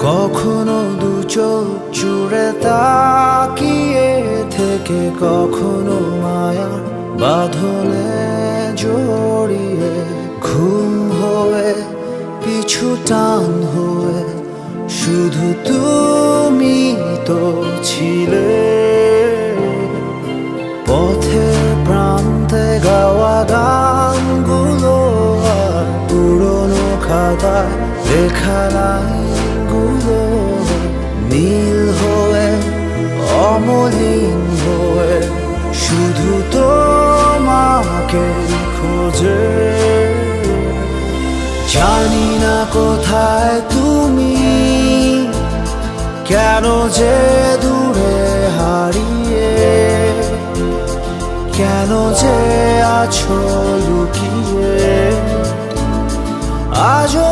কখনো দু চোখ জুড়ে তাকিয়ে থেকে কখনো মায়া বাঁধনে জড়িয়ে ঘুম হয়ে পিছু টান হয়ে শুধু তুমি তো ছিলে। পথের প্রান্তে গাওয়া গানগুলো আর পুরনো খাতায় লেখা লাইনগুলো নীল হয়ে অমলিন হয়ে শুধু তোমাকে খোঁজে। জানি না কোথায় তুমি, কেন যে দূরে হারিয়ে, কেন যে আছো লুকিয়ে। আজও